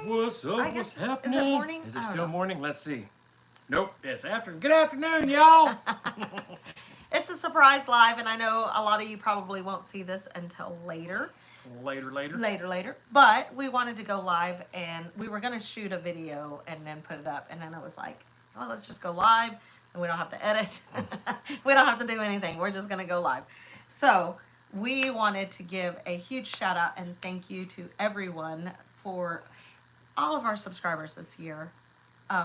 What's up? What's happening? Is it morning? Is it still morning? Let's see. Nope, it's afternoon. Good afternoon, y'all. It's a surprise live, and I know a lot of you probably won't see this until later. Later. But we wanted to go live, and we were going to shoot a video and then put it up. And then I was like, well, let's just go live, and we don't have to edit. We don't have to do anything. We're just going to go live. So we wanted to give a huge shout out and thank you to everyone for all of our subscribers this year,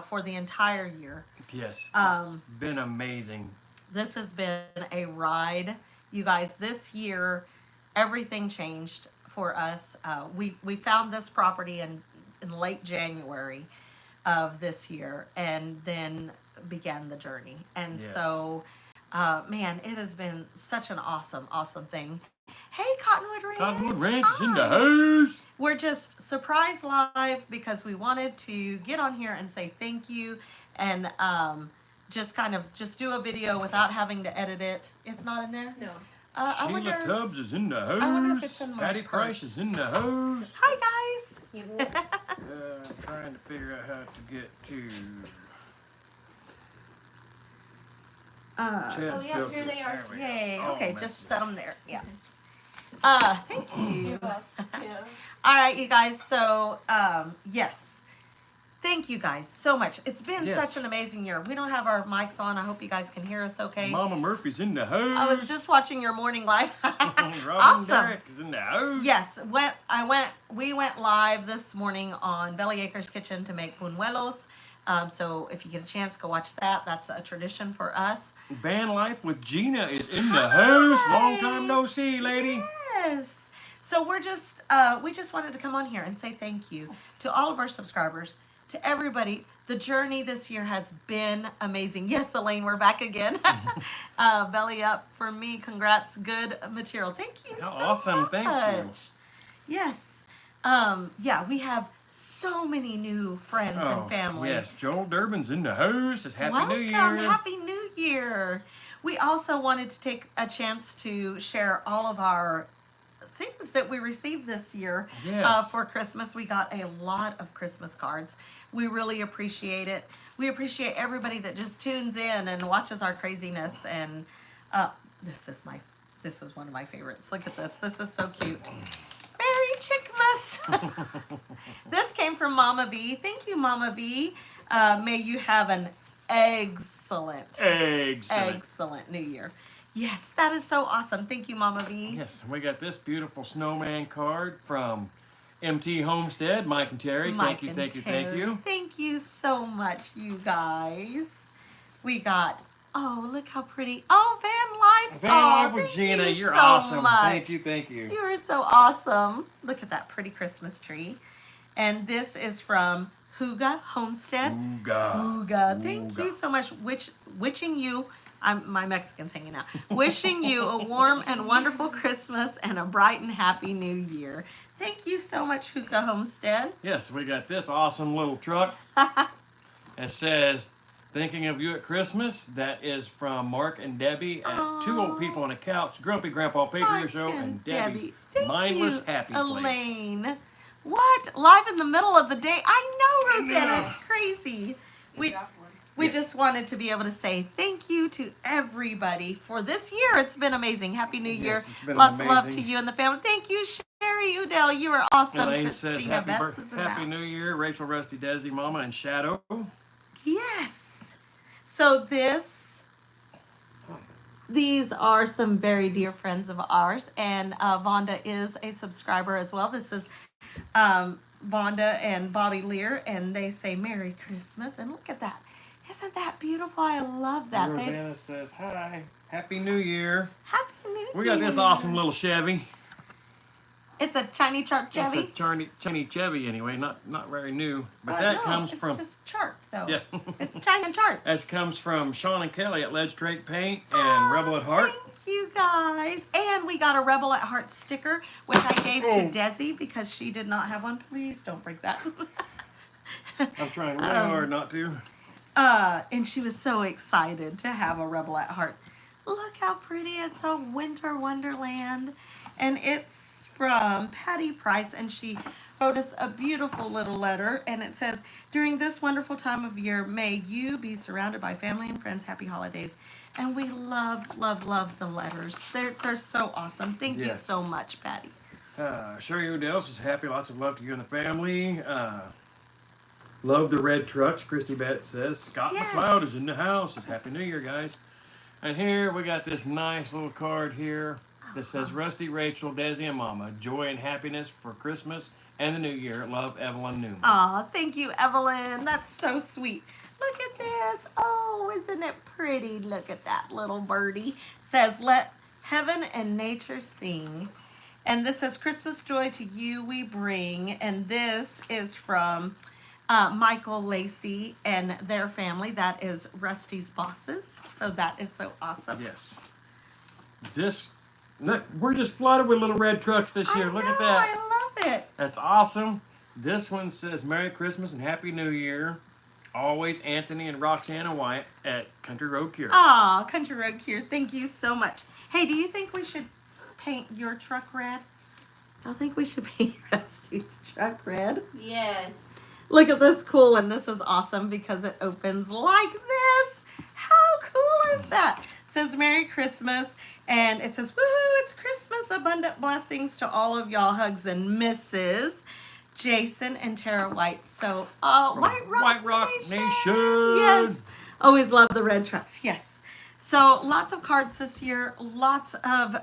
for the entire year. Yes, it's been amazing. This has been a ride. You guys, this year, everything changed for us. We found this property in late January of this year, and then began the journey. And so, man, it has been such an awesome thing. Hey, Cottonwood Ranch. Cottonwood Ranch is in the house. We're just surprise live because we wanted to get on here and say thank you, and just do a video without having to edit it. It's not in there? No. Sheila Tubbs is in the house. I wonder if it's in my Patty purse. Price is in the house. Hi, guys. Trying to figure out how to get to. Oh, yeah, here they are. Yay. Oh, Okay, just set them there. Yeah. Thank you. Yeah. All right, you guys. So, yes. Thank you guys so much. It's been such an amazing year. We don't have our mics on. I hope you guys can hear us okay. Mama Murphy's in the house. I was just watching your morning live. Robin Derrick is in the house. Yes, we went live this morning on Belly Acres Kitchen to make buñuelos. So if you get a chance, go watch that. That's a tradition for us. Van Life with Gina is in the house. Long time no see, lady. Yes. So we just wanted to come on here and say thank you to all of our subscribers, to everybody. The journey this year has been amazing. Yes, Elaine, we're back again. Belly up for me. Congrats. Good material. Thank you so awesome. much. Thank you. Yes. We have so many new friends and family. Yes, Joel Durbin's in the house. It's Happy New Year. Welcome. Happy New Year. We also wanted to take a chance to share all of our things that we received this year for Christmas. We got a lot of Christmas cards. We really appreciate it. We appreciate everybody that just tunes in and watches our craziness. And this is one of my favorites. Look at this. This is so cute. Merry Chickmas. This came from Mama V. Thank you, Mama V. May you have an excellent New Year. Yes, that is so awesome. Thank you, Mama V. Yes, we got this beautiful snowman card from MT Homestead, Mike and Terry. Thank you. Thank you so much, you guys. We got, look how pretty. Oh, Van Life with Gina. You're so awesome. Much. Thank you. You are so awesome. Look at that pretty Christmas tree. And this is from Huga Homestead. Huga. Thank you so much. Wishing you, my Mexican's hanging out. Wishing you a warm and wonderful Christmas and a bright and happy New Year. Thank you so much, Huga Homestead. Yes, we got this awesome little truck. It says, "Thinking of you at Christmas." That is from Mark and Debbie at Two Old People on a Couch, Grumpy Grandpa Patrio Show, and Debbie's Mindless Happy Place. Elaine. What? Live in the middle of the day? I know, Rosanna. It's crazy. We just wanted to be able to say thank you to everybody for this year. It's been amazing. Happy New Year. Lots of love to you and the family. Thank you, Sherry Udell. You are awesome. Elaine says Happy New Year. Rachel, Rusty, Desi, Mama, and Shadow. Yes. So these are some very dear friends of ours, and Vonda is a subscriber as well. This is Vonda and Bobby Lear, and they say Merry Christmas, and look at that. Isn't that beautiful? I love that. Rosanna says, hi, Happy New Year. Happy New Year. We got this awesome little Chevy. It's a Chinese Chart Chevy? It's a Chinese Chevy anyway, not very new. But it's just Chart, though. Yeah. It's China Chart. That comes from Sean and Kelly at Lead Straight Paint and Rebel at Heart. Thank you, guys. And we got a Rebel at Heart sticker, which I gave to Desi because she did not have one. Please don't break that. I'm trying really hard not to. And she was so excited to have a Rebel at Heart. Look how pretty. It's a winter wonderland. And it's from Patty Price, and she wrote us a beautiful little letter, and it says, during this wonderful time of year, may you be surrounded by family and friends. Happy holidays. And we love, love, love the letters. They're so awesome. Thank you so much, Patty. Sherry Odell says, happy, lots of love to you and the family. Love the red trucks, Christy Bennett says. Scott McLeod is in the house. Says, Happy New Year, guys. And here we got this nice little card here that says, Rusty, Rachel, Desi, and Mama, joy and happiness for Christmas and the New Year. Love, Evelyn Newman. Aw, thank you, Evelyn. That's so sweet. Look at this. Oh, isn't it pretty? Look at that little birdie. Says, let heaven and nature sing. And this says, Christmas joy to you we bring. And this is from Michael Lacey and their family. That is Rusty's bosses. So that is so awesome. Yes. Look, we're just flooded with little red trucks this year. Look at that. I love it. That's awesome. This one says, Merry Christmas and Happy New Year. Always Anthony and Roxana White at Country Road Cure. Aw, Country Road Cure. Thank you so much. Hey, do you think we should paint your truck red? I think we should paint Rusty's truck red. Yes. Look at this cool one. This is awesome because it opens like this. How cool is that? It says Merry Christmas, and it says, woohoo, it's Christmas. Abundant blessings to all of y'all. Hugs and Mrs. Jason and Tara White. So, White Rock Nation. Yes. Always love the red trucks. Yes. So, lots of cards this year. Lots of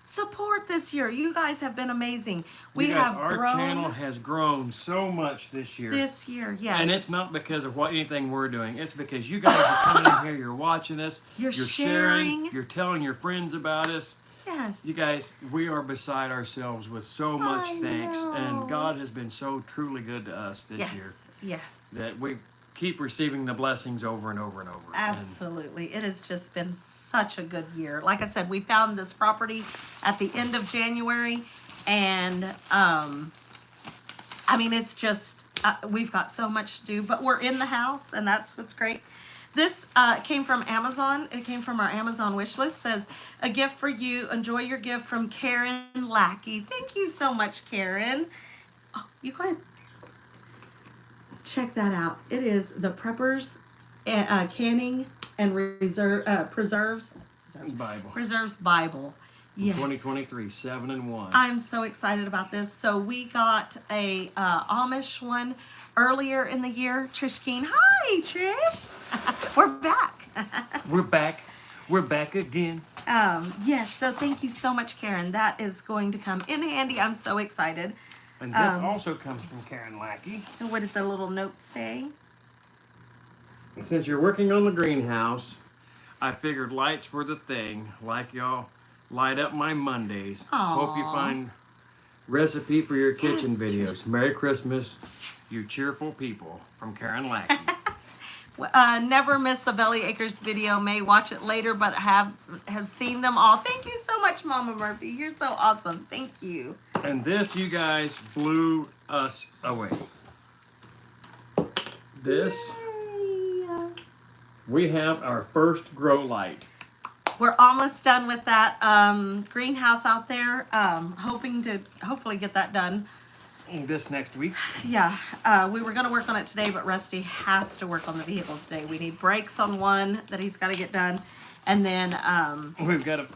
support this year. You guys have been amazing. Our channel has grown so much this year. This year, yes. And it's not because of anything we're doing. It's because you guys are coming in here, you're watching us, you're sharing, you're telling your friends about us. Yes. You guys, we are beside ourselves with so much thanks. And God has been so truly good to us this year. Yes. That we keep receiving the blessings over and over and over. Absolutely. It has just been such a good year. Like I said, we found this property at the end of January, and I mean, it's just, we've got so much to do, but we're in the house, and that's what's great. This came from Amazon. It came from our Amazon wish list. Says, a gift for you. Enjoy your gift from Karen Lackey. Thank you so much, Karen. Oh, you go ahead. Check that out. It is the Preppers Canning and Preserves Bible. Yes. 2023, 7 and 1. I'm so excited about this. So we got a Amish one earlier in the year. Trish Keen. Hi, Trish. We're back. We're back again. Yes. So thank you so much, Karen. That is going to come in handy. I'm so excited. And this also comes from Karen Lackey. And what did the little note say? And since you're working on the greenhouse, I figured lights were the thing. Like y'all light up my Mondays. Aww. Hope you find recipe for your kitchen videos. Merry Christmas, you cheerful people. From Karen Lackey. Never miss a Belly Acres video. May watch it later, but have seen them all. Thank you so much, Mama Murphy. You're so awesome. Thank you. And this, you guys, blew us away. This, we have our first grow light. We're almost done with that greenhouse out there. Hoping to hopefully get that done. This next week. Yeah, we were going to work on it today, but Rusty has to work on the vehicles today. We need brakes on one that he's got to get done. And then we've got to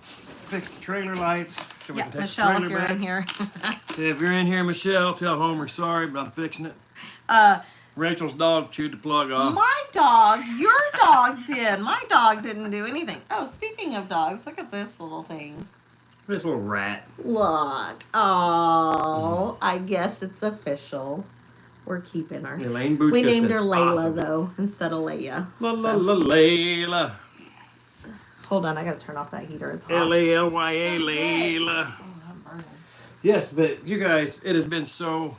fix the trailer lights. So we can take Michelle, the trailer if you're back. in here. If you're in here, Michelle, tell Homer sorry, but I'm fixing it. Rachel's dog chewed the plug off. My dog, your dog did. My dog didn't do anything. Oh, speaking of dogs, look at this little thing. This little rat. Look. Oh, I guess it's official. We're keeping her. Elaine Buchka We named says, her Layla, awesome. though, instead of Leia. Layla. Yes. Hold on, I gotta turn off that heater. It's hot. L-A-L-Y-A, Layla. Oh, I'm burning. Yes, but you guys, it has been so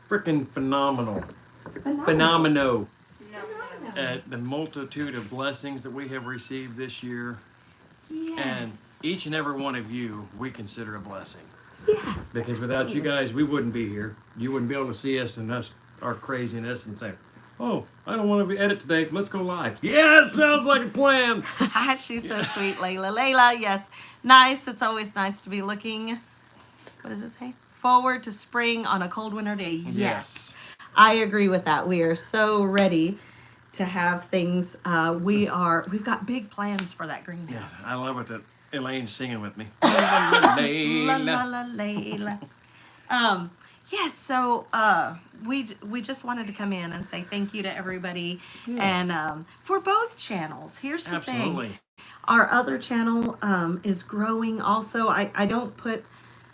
freaking phenomenal. Phenomenal. At the multitude of blessings that we have received this year. Yes. And each and every one of you, we consider a blessing. Yes. Because without you guys, we wouldn't be here. You wouldn't be able to see us and us, our craziness, and say, oh, I don't want to edit today. Let's go live. Yeah, sounds like a plan. She's so sweet, Layla. Layla, yes. Nice. It's always nice to be looking, what does it say? forward to spring on a cold winter day. Yes. I agree with that. We are so ready to have things. We've got big plans for that greenhouse. Yes, I love it that Elaine's singing with me. La la la la. Yes, so we just wanted to come in and say thank you to everybody, and for both channels. Here's the thing: our other channel is growing. Also, I don't put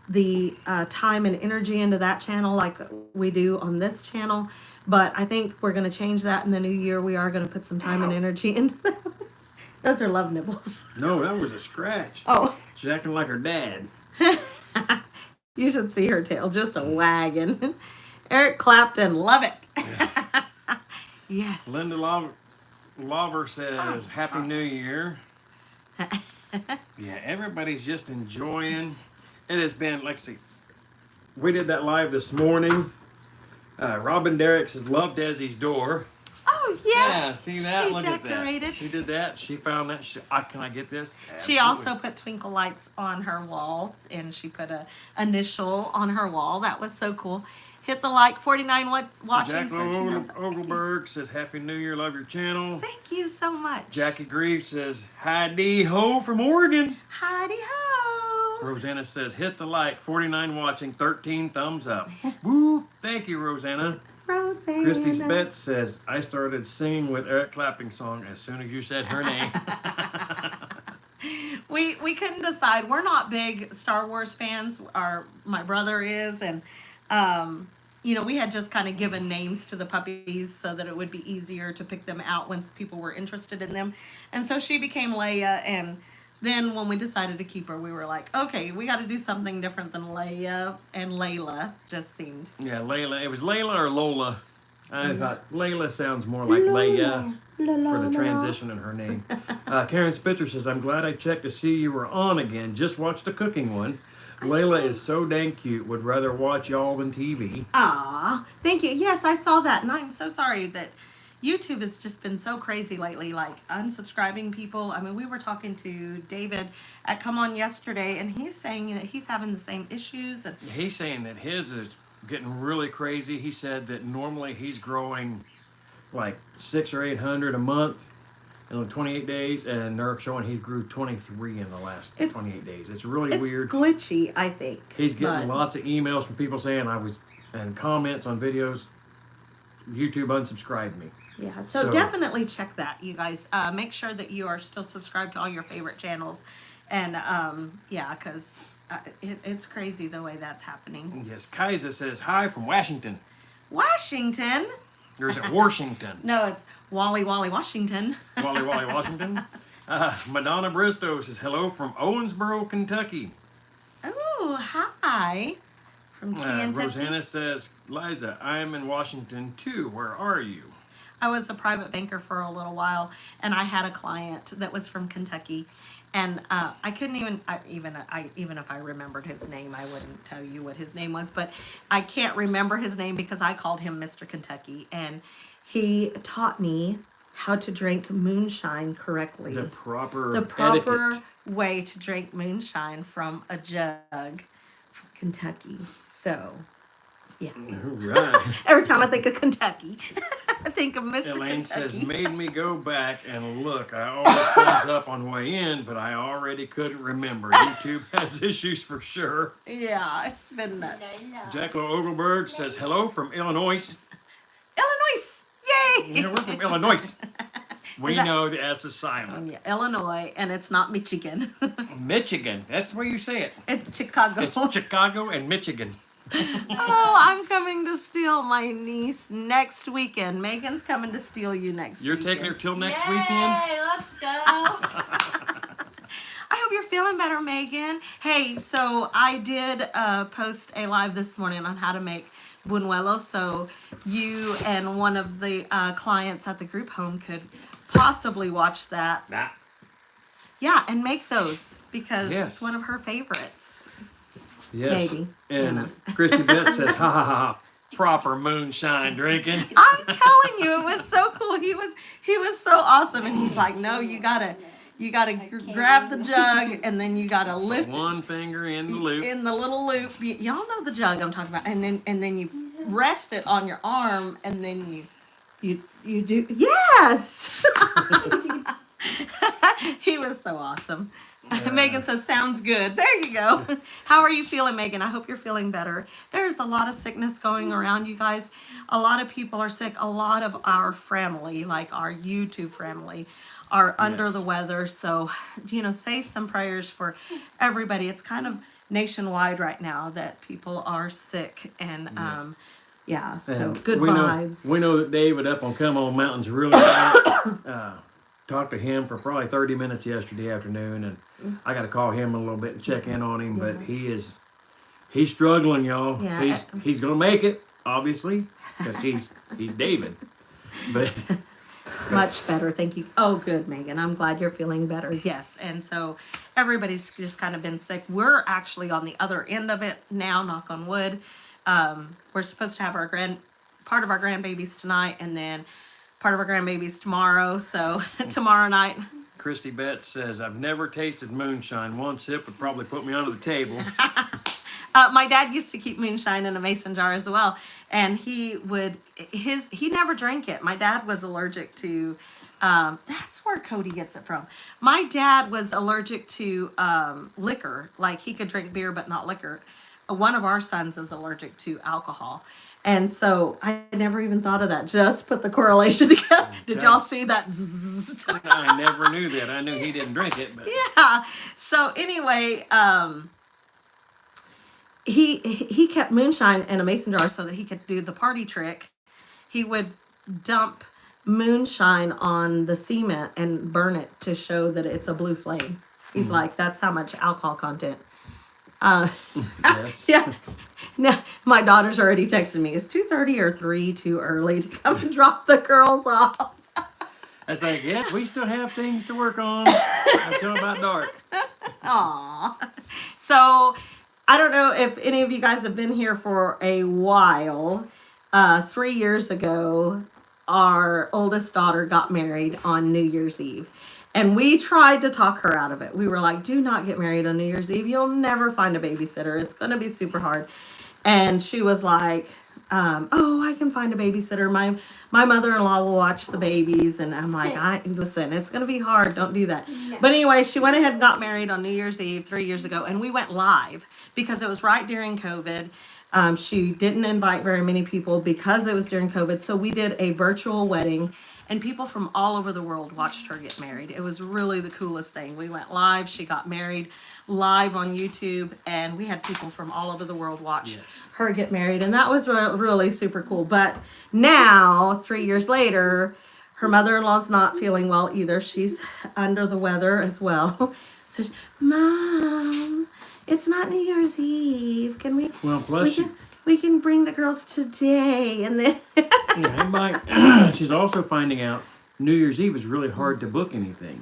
the time and energy into that channel like we do on this channel, but I think we're going to change that in the new year. We are going to put some time and energy into that. Those are love nibbles. No, that was a scratch. Oh. She's acting like her dad. You should see her tail, just a wagging. Eric Clapton, love it. Yeah. Yes. Linda Lover says, Happy New Year. Yeah, everybody's just enjoying. It has been, let's see, we did that live this morning. Robin Derrick says, love Desi's door. Oh, yes. Yeah, see that? She Look decorated. at that. She did that. She found that. Can I get this? Absolutely. She also put twinkle lights on her wall, and she put a initial on her wall. That was so cool. Hit the like, 49 watching. Jacqueline Ogelberg says, Happy New Year, love your channel. Thank you so much. Jackie Grief says, Hi-dee ho from Oregon. Hi-dee ho. Rosanna says, hit the like, 49 watching, 13 thumbs up. Woo! Thank you, Rosanna. Rosanna. Christy Spetz says, I started singing with Eric Clapton song as soon as you said her name. We couldn't decide. We're not big Star Wars fans. My brother is, and we had just kind of given names to the puppies so that it would be easier to pick them out once people were interested in them. And so she became Leia, and then when we decided to keep her, we were like, okay, we got to do something different than Leia, and Layla just seemed. Yeah, Layla. It was Layla or Lola. I thought Layla sounds more like Leia for the transition in her name. Karen Spitzer says, I'm glad I checked to see you were on again. Just watched the cooking one. Layla is so dang cute. Would rather watch y'all than TV. Aw, thank you. Yes, I saw that, and I'm so sorry that YouTube has just been so crazy lately, like unsubscribing people. I mean, we were talking to David at Come On yesterday, and he's saying that he's having the same issues. And he's saying that his is getting really crazy. He said that normally he's growing like 600 or 800 a month in 28 days, and they're showing he grew 23 in the last 28 days. It's really weird. It's glitchy, I think. He's getting lots of emails from people saying and comments on videos. YouTube unsubscribed me. Yeah, so definitely check that, you guys. Make sure that you are still subscribed to all your favorite channels. And because it's crazy the way that's happening. Yes, Kaiser says, hi from Washington. Washington? Or is it Washington? No, it's Wally Washington. Wally Washington. Madonna Bristow says, hello from Owensboro, Kentucky. Oh, hi. From Kentucky. Rosanna says, Liza, I am in Washington too. Where are you? I was a private banker for a little while, and I had a client that was from Kentucky, and I couldn't even if I remembered his name, I wouldn't tell you what his name was, but I can't remember his name because I called him Mr. Kentucky, and he taught me how to drink moonshine correctly. The proper etiquette. Way to drink moonshine from a jug. Kentucky. So, yeah. Right. Every time I think of Kentucky, I think of Mr. Elaine Kentucky. says, made me go back and look. I always thumbs up on way in, but I already couldn't remember. YouTube has issues for sure. Yeah, it's been nuts. Jacqueline Ogelberg says, hello from Illinois. Illinois! Yay! Yeah, we're from Illinois. We know the S is silent. Yeah, Illinois, and it's not Michigan. Michigan. That's where you say it. It's Chicago. It's Chicago and Michigan. Oh, I'm coming to steal my niece next weekend. Megan's coming to steal you next weekend. You're taking her till next Yay, weekend? Let's go. I hope you're feeling better, Megan. Hey, so I did post a live this morning on how to make buñuelos, so you and one of the clients at the group home could possibly watch that. Nah. Yeah, and make those because Yes. it's one of her favorites. Yes. Maybe. And Christy Beth says, ha ha ha, proper moonshine drinking. I'm telling you, it was so cool. He was so awesome, and he's like, no, you gotta You got to grab the jug, and then you got to lift one finger in the loop. In the little loop. Y'all know the jug I'm talking about. And then you rest it on your arm, and then you do. Yes. He was so awesome. Megan says, sounds good. There you go. How are you feeling, Megan? I hope you're feeling better. There's a lot of sickness going around, you guys. A lot of people are sick. A lot of our family, like our YouTube family, are under the weather. So, say some prayers for everybody. It's kind of nationwide right now that people are sick. And, so good vibes. We know that David up on Come On Mountain's really talked to him for probably 30 minutes yesterday afternoon, and I got to call him a little bit and check in on him, but he's struggling, y'all. Yeah. He's gonna make it, obviously, because he's David, but much better, thank you. Oh, good, Megan. I'm glad you're feeling better. Yes, and so everybody's just kind of been sick. We're actually on the other end of it now, knock on wood. We're supposed to have part of our grandbabies tonight, and then part of our grandbabies tomorrow. So tomorrow night. Christy Betts says, I've never tasted moonshine. One sip would probably put me under the table. My dad used to keep moonshine in a mason jar as well. And he never drank it. My dad was allergic to, that's where Cody gets it from. My dad was allergic to liquor. Like he could drink beer, but not liquor. One of our sons is allergic to alcohol. And so I never even thought of that. Just put the correlation together. Did y'all see that? I never knew that. I knew he didn't drink it. But. Yeah. So anyway, he kept moonshine in a mason jar so that he could do the party trick. He would dump moonshine on the cement and burn it to show that it's a blue flame. He's like, that's how much alcohol content. Yes. Yeah. Now my daughter's already texting me. Is 2:30 or 3 too early to come and drop the girls off? It's like, yes, we still have things to work on until about dark. Aw. So I don't know if any of you guys have been here for a while. 3 years ago, our oldest daughter got married on New Year's Eve. And we tried to talk her out of it. We were like, do not get married on New Year's Eve. You'll never find a babysitter. It's going to be super hard. And she was like, I can find a babysitter. My mother-in-law will watch the babies. And I'm like, listen, it's going to be hard. Don't do that. Yeah. But anyway, she went ahead and got married on New Year's Eve 3 years ago. And we went live because it was right during COVID. She didn't invite very many people because it was during COVID. So we did a virtual wedding. And people from all over the world watched her get married. It was really the coolest thing. We went live. She got married live on YouTube. And we had people from all over the world watch her get married. And that was really super cool. But now, 3 years later, her mother-in-law's not feeling well either. She's under the weather as well. So, Mom, it's not New Year's Eve. Can we? Well, plus we can bring the girls today, and then she's also finding out New Year's Eve is really hard to book anything.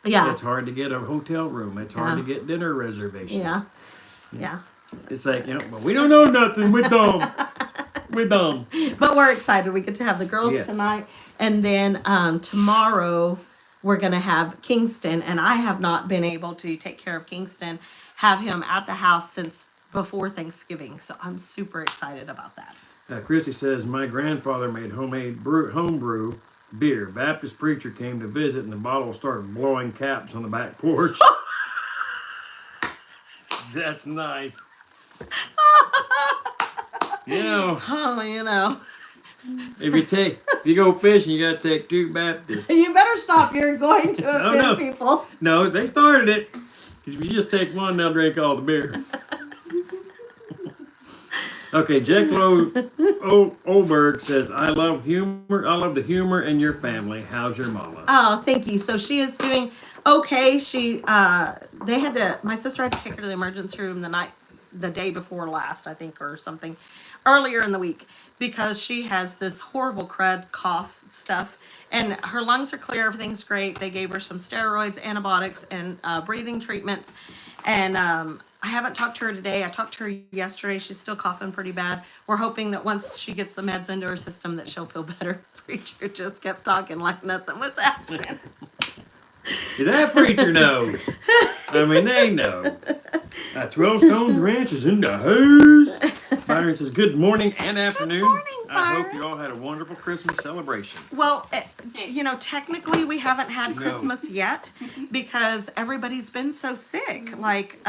Yeah, it's hard to get a hotel room. It's hard to get dinner reservations. Yeah. It's like, well, we don't know nothing. We're dumb. We're dumb. But we're excited. We get to have the girls tonight, and then tomorrow we're gonna have Kingston, and I have not been able to take care of Kingston, have him at the house since before Thanksgiving, so I'm super excited about that. Christy says, my grandfather made homebrew beer. Baptist preacher came to visit, and the bottle started blowing caps on the back porch. That's nice. If you go fishing, you gotta take 2 Baptists. You better stop. You're going to offend people. No, they started it. Because if you just take one, they'll drink all the beer. Okay, Jekyll Olberg says, I love humor. I love the humor in your family. How's your mama? Oh, thank you. So she is doing okay. My sister had to take her to the emergency room the day before last, I think, or something, earlier in the week, because she has this horrible crud cough stuff, and her lungs are clear. Everything's great. They gave her some steroids, antibiotics, and breathing treatments, and I haven't talked to her today. I talked to her yesterday. She's still coughing pretty bad. We're hoping that once she gets the meds into her system that she'll feel better. Preacher just kept talking like nothing was happening. That preacher knows. I mean, they know. 12 Stones Ranch is in the house. Byron says, good morning and afternoon. Good morning, Byron. I hope you all had a wonderful Christmas celebration. Well, technically we haven't had Christmas yet because everybody's been so sick. Like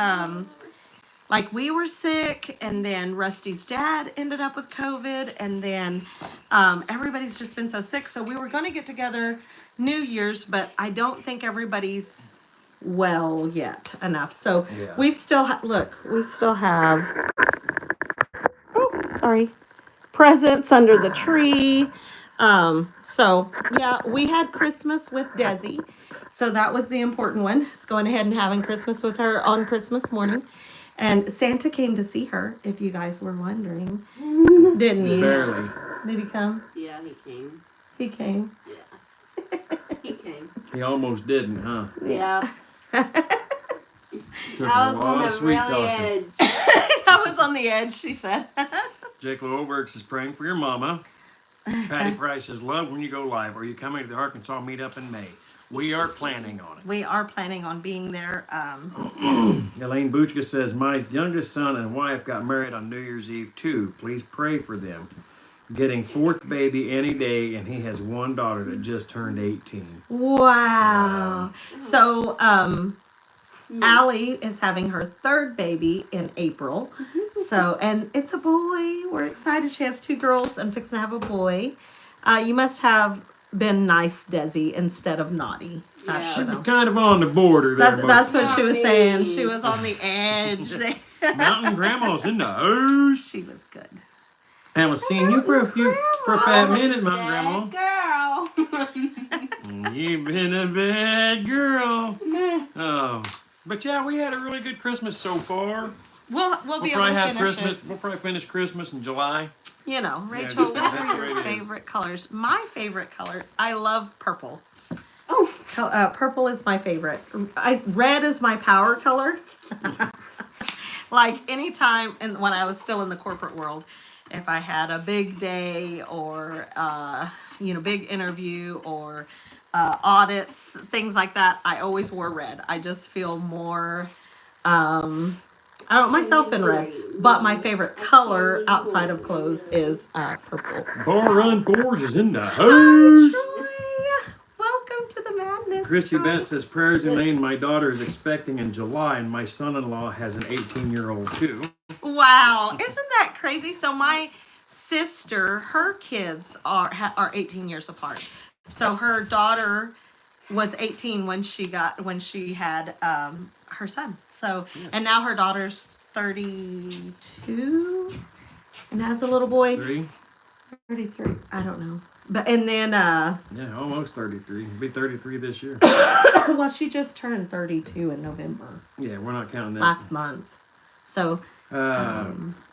we were sick, and then Rusty's dad ended up with COVID, and then everybody's just been so sick. So we were going to get together New Year's, but I don't think everybody's well yet enough. So we still we still have presents under the tree. So yeah, we had Christmas with Desi. So that was the important one. It's going ahead and having Christmas with her on Christmas morning. And Santa came to see her, if you guys were wondering. Didn't he? Barely. Did he come? Yeah, he came. He came. Yeah. He came. He almost didn't, huh? Yeah. Took I a was lot on of the sweet really talking. edge. I was on the edge, she said. Jake Lobergs is praying for your mama. Patty Price says, love when you go live. Are you coming to the Arkansas meetup in May? We are planning on it. We are planning on being there. Elaine Buchka says, my youngest son and wife got married on New Year's Eve too. Please pray for them. Getting fourth baby any day, and he has one daughter that just turned 18. Wow. So, Allie is having her third baby in April. So, and it's a boy. We're excited. She has 2 girls and fixing to have a boy. You must have been nice, Desi, instead of naughty. Yeah. She was kind of on the border there. That's what she was Not saying. me. She was on the edge. Mountain Grandma's in the house. She was good. I haven't seen you for a fat minute, Mountain Grandma. Girl. You've been a bad girl. Oh, but yeah, we had a really good Christmas so far. We'll be able to finish it. We'll probably finish Christmas in July. You know, Rachel, Yeah, what are your it is. favorite colors? My favorite color, I love purple. Oh. Purple is my favorite. Red is my power color. Like anytime, and when I was still in the corporate world, if I had a big day or big interview or audits, things like that, I always wore red. I just feel more myself in red. But my favorite color outside of clothes is purple. Bar Run Boars is in the Hi, house. Troy. Welcome to the madness. Christy Troy. Bent says, prayers Elaine, my daughter is expecting in July, and my son-in-law has an 18-year-old too. Wow, isn't that crazy? So my sister, her kids are 18 years apart. So her daughter was 18 when she had her son. So and now her daughter's 32 and has a little boy. 33. I don't know. But and then yeah, almost 33. He'll be 33 this year. well, she just turned 32 in November. Yeah, we're not counting that. Last month. So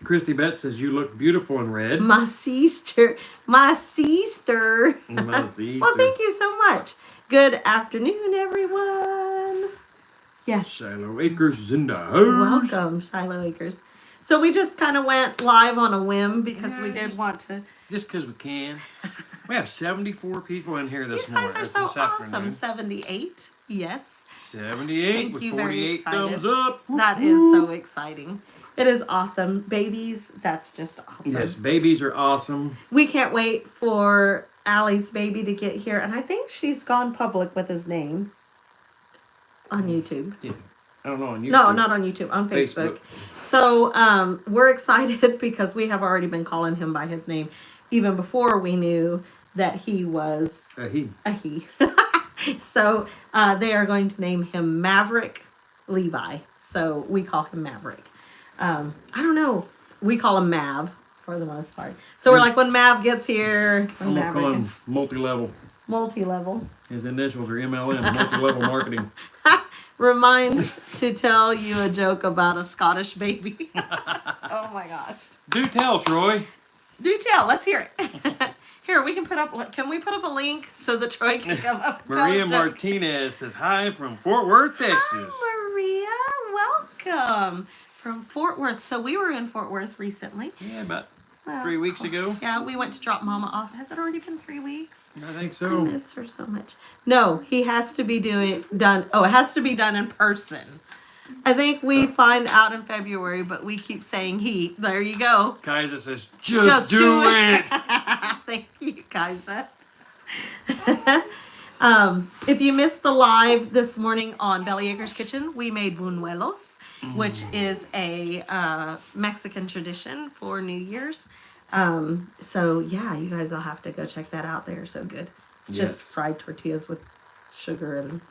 Christy Bett says you look beautiful in red. my sister. My sister. Well, thank you so much. Good afternoon, everyone. Yes. Shiloh Acres is in the house. Welcome, Shiloh Acres. So we just kind of went live on a whim because we did want to. Just because we can. We have 74 people in here this You morning. guys are so this awesome. afternoon. 78. Yes. 78 Thank with you, very 48 excited. thumbs up. That is so exciting. It is awesome. Babies, that's just awesome. Yes, babies are awesome. We can't wait for Allie's baby to get here. And I think she's gone public with his name on YouTube. Yeah. I don't know on YouTube. No, not on YouTube, on Facebook. So we're excited because we have already been calling him by his name even before we knew that he was a he. So they are going to name him Maverick Levi. So we call him Maverick. I don't know. We call him Mav for the most part. So we're like, when Mav gets here, I'm going to call him multi-level. Multi-level. His initials are MLM, multi-level marketing. Remind to tell you a joke about a Scottish baby. Oh my gosh. Do tell, Troy. Do tell. Let's hear it. Here, we can put up. Can we put up a link so that Troy can come up? And Maria tell a joke? Martinez says hi from Fort Worth, Texas. Hi, Maria. Welcome from Fort Worth. So we were in Fort Worth recently. Yeah, about Well, 3 weeks ago. Yeah, we went to drop Mama off. Has it already been 3 weeks? I think I so. miss her so much. No, he has to be done. Oh, it has to be done in person. I think we find out in February, but we keep saying he. There you go. Kaiser says, just do it. Thank you, Kaiser. If you missed the live this morning on Belly Acres Kitchen, we made buñuelos, which is a Mexican tradition for New Year's. So yeah, you guys will have to go check that out. They're so good. It's just fried tortillas with sugar and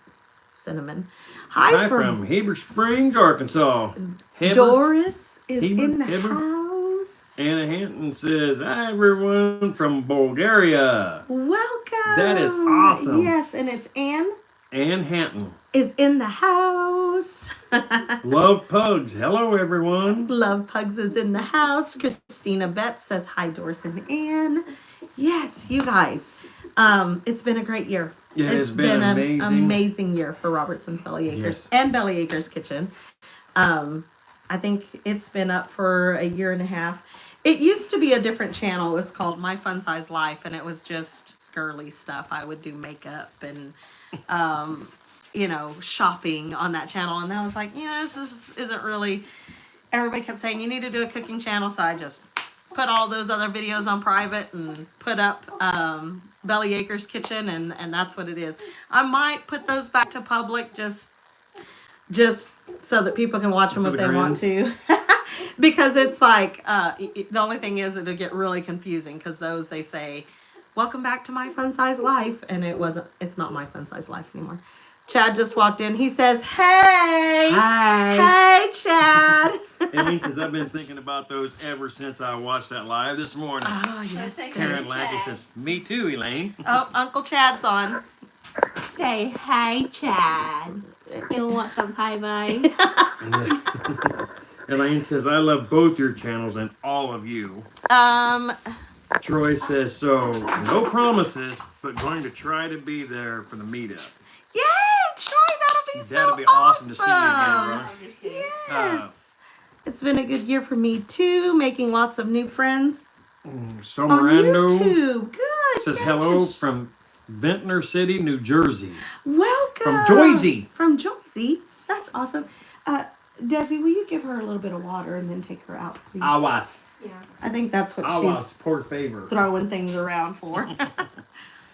cinnamon. Hi from Heber Springs, Arkansas. Doris is in the house. Anna Hanton says, hi everyone from Bulgaria. Welcome. That is awesome. Yes, and it's Ann. Ann Hanton is in the house. Love Pugs. Hello everyone. Love Pugs is in the house. Christina Betts says hi, Doris and Ann. Yes, you guys. It's been a great year. It's been an amazing year for Robertson's Belly Acres and Belly Acres Kitchen. I think it's been up for a year and a half. It used to be a different channel. It was called My Fun Size Life, and it was just girly stuff. I would do makeup and, shopping on that channel. And I was like, this just isn't really, everybody kept saying, you need to do a cooking channel. So I just put all those other videos on private and put up Belly Acres Kitchen, and that's what it is. I might put those back to public just so that people can watch them if they want to. Because it's like, the only thing is it'll get really confusing because those, they say, welcome back to My Fun Size Life. And it's not My Fun Size Life anymore. Chad just walked in. He says, hey. Hi. Hey, Chad. Elaine says, I've been thinking about those ever since I watched that live this morning. Oh, yes. Karen Lackey says, me too, Elaine. Oh, Uncle Chad's on. Say, hey, Chad. You want some pie? Elaine says, I love both your channels and all of you. Troy says, so no promises, but going to try to be there for the meetup. Yay, Troy, that'll be awesome to see you again, bro. Yes. It's been a good year for me too, making lots of new friends. So Miranda on YouTube. Good. Says hello from Ventnor City, New Jersey. Welcome. From Joyzy. From Joyzy. That's awesome. Desi, will you give her a little bit of water and then take her out, please? Awas. Yeah. I think that's what she's por favor. Throwing things around for.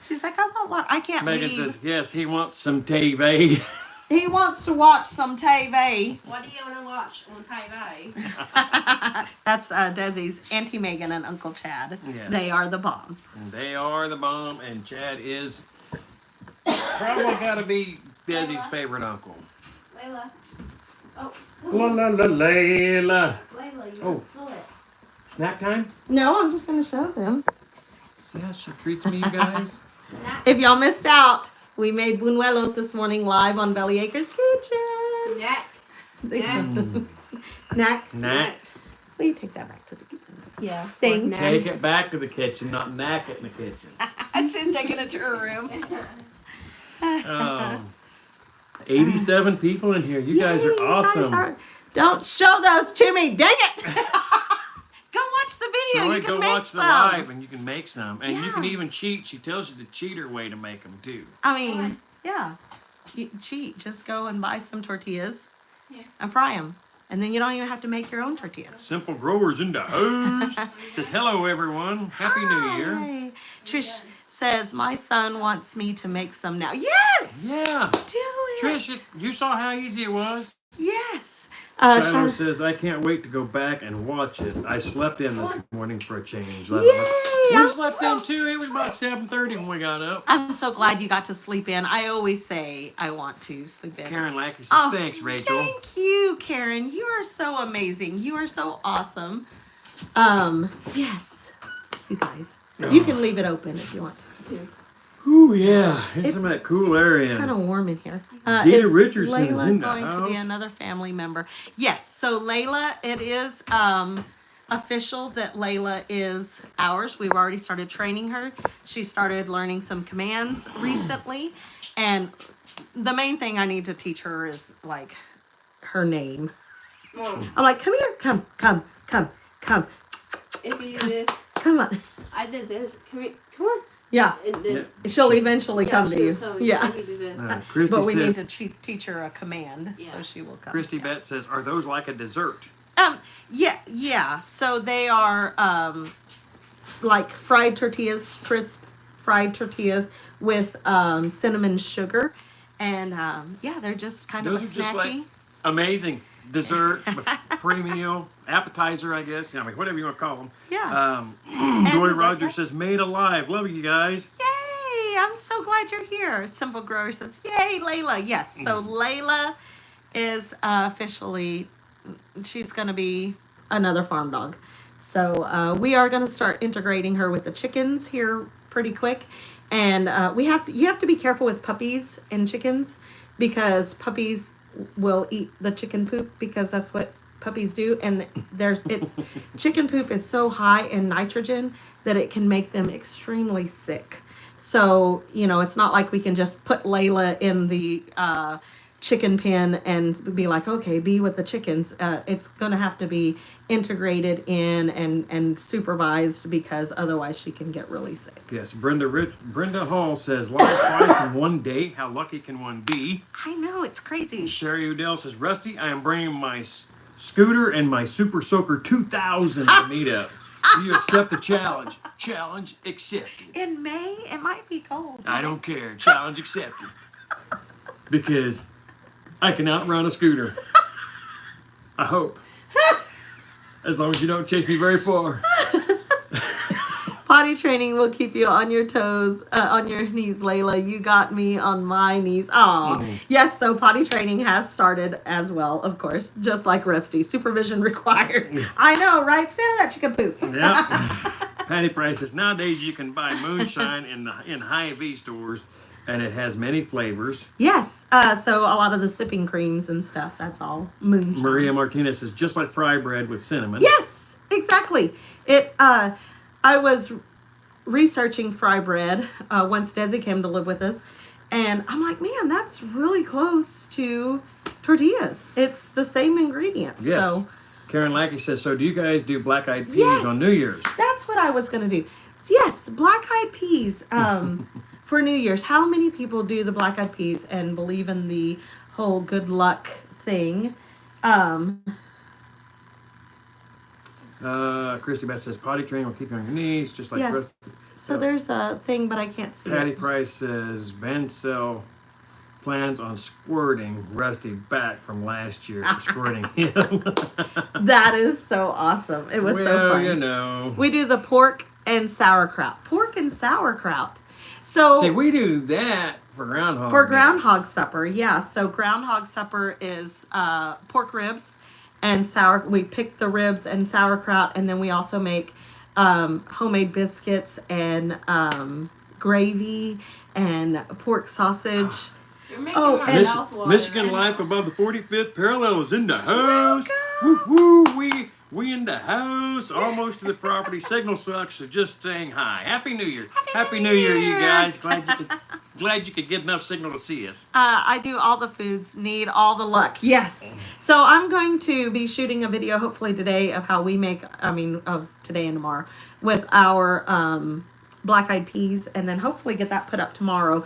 She's like, I want water. I can't Megan leave. says, yes, he wants some TV. He wants to watch some TV. What do you want to watch on TV? That's Desi's Auntie Megan and Uncle Chad. Yes. They are the bomb. They are the bomb, and Chad is probably got to be Desi's favorite uncle. Layla. Oh. La la la Layla. Layla, you Oh. spill it. Snack time? No, I'm just going to show them. See how she treats me, you guys? If y'all missed out, we made buñuelos this morning live on Belly Acres Kitchen. Knack. Knack. Knack. Will you take that back to the kitchen? Yeah. Thank Take it back to the kitchen, not knack it in the kitchen. I shouldn't take it to her room. 87 people in here. You guys are awesome. Don't show those to me. Dang it. Go watch the video. Troy, you can go make watch some. the live and you can make some. And you can Yeah. even cheat. She tells you the cheater way to make them too. I mean, yeah. You cheat. Just go and buy some tortillas Yeah. and fry them. And then you don't even have to make your own tortillas. Simple Growers in the house. Says, hello, everyone. Happy New Year. Hi. Trish says, my son wants me to make some now. Yes! Yeah. Do it. Trish, you saw how easy it was? Yes. Shiloh says, I can't wait to go back and watch it. I slept in this morning for a change. Yay! We slept in too. It was about 7:30 when we got up. I'm so glad you got to sleep in. I always say I want to sleep in. Karen Lackey says, Oh, thanks, Rachel. Thank you, Karen. You are so amazing. You are so awesome. Yes. You guys. You can leave it open if you want to. Ooh, yeah. It's some of that cool area. It's kind of warm in here. Dita Is Richardson is Layla in the going to be house? another family member? Yes. So Layla, it is official that Layla is ours. We've already started training her. She started learning some commands recently. And the main thing I need to teach her is like her name. Mom. I'm like, come here, come. if you do this, Come on. I did this. Come on. Yeah. And then, She'll eventually come to you. Yeah. You do this. Christy But we says, need to teach her a command, Yeah. so she will come. Christy Bet says, are those like a dessert? Yeah. So they are like fried tortillas, crisp fried tortillas with cinnamon sugar, and yeah, they're just kind of a Those are just snacky. like amazing dessert, pre-meal, appetizer, I guess. I mean, whatever you want to call them. Yeah. Joy dessert, Rogers right? says, made alive. Love you guys. Yay! I'm so glad you're here. Simple Grower says, yay, Layla. Yes. So Layla is officially, she's going to be another farm dog. So we are going to start integrating her with the chickens here pretty quick. And you have to be careful with puppies and chickens, because puppies will eat the chicken poop, because that's what puppies do. And chicken poop is so high in nitrogen that it can make them extremely sick. So, it's not like we can just put Layla in the chicken pen and be like, okay, be with the chickens. It's going to have to be integrated in and supervised, because otherwise she can get really sick. Yes, Brenda Hall says, live twice in one day. How lucky can one be? I know, it's crazy. Sherry Udell says, Rusty, I am bringing my scooter and my Super Soaker 2000 to meet up. Do you accept the challenge? Challenge accepted. In May, it might be cold. I don't care. Challenge accepted. Because I can outrun a scooter. I hope. As long as you don't chase me very far. Potty training will keep you on your toes, on your knees, Layla. You got me on my knees. Oh, yes. So potty training has started as well, of course, just like Rusty. Supervision required. I know, right? Stand on that chicken poop. Yep. Patty Price says, nowadays you can buy moonshine in Hy-Vee stores, and it has many flavors. Yes. So a lot of the sipping creams and stuff, that's all moonshine. Maria Martinez says, just like fry bread with cinnamon. Yes, exactly. I was researching fry bread once Desi came to live with us, and I'm like, man, that's really close to tortillas. It's the same ingredients. Yes. So Karen Lackey says, so do you guys do black-eyed peas yes, on New Year's? That's what I was going to do. Yes, black-eyed peas for New Year's. How many people do the black-eyed peas and believe in the whole good luck thing? Christy Beth says, potty training will keep you on your knees, just like yes. So there's a thing, but I can't see Patty it. Price says, Vancell plans on squirting Rusty back from last year for squirting him. That is so awesome. It was so fun. We do the pork and sauerkraut. Pork and sauerkraut. So see, we do that for Groundhog Groundhog Supper, yeah. So Groundhog Supper is pork ribs and we pick the ribs and sauerkraut, and then we also make homemade biscuits and gravy and pork sausage. You're making my mouth water. Michigan Life above the 45th parallel is in the house. Woo woo, we in the house, almost to the property. Signal sucks, so just saying hi. Happy New Year. Happy New Year, you guys. Glad you could get enough signal to see us. I do all the foods, need all the luck. Yes. So I'm going to be shooting a video hopefully today of how we make, of today and tomorrow, with our black-eyed peas, and then hopefully get that put up tomorrow,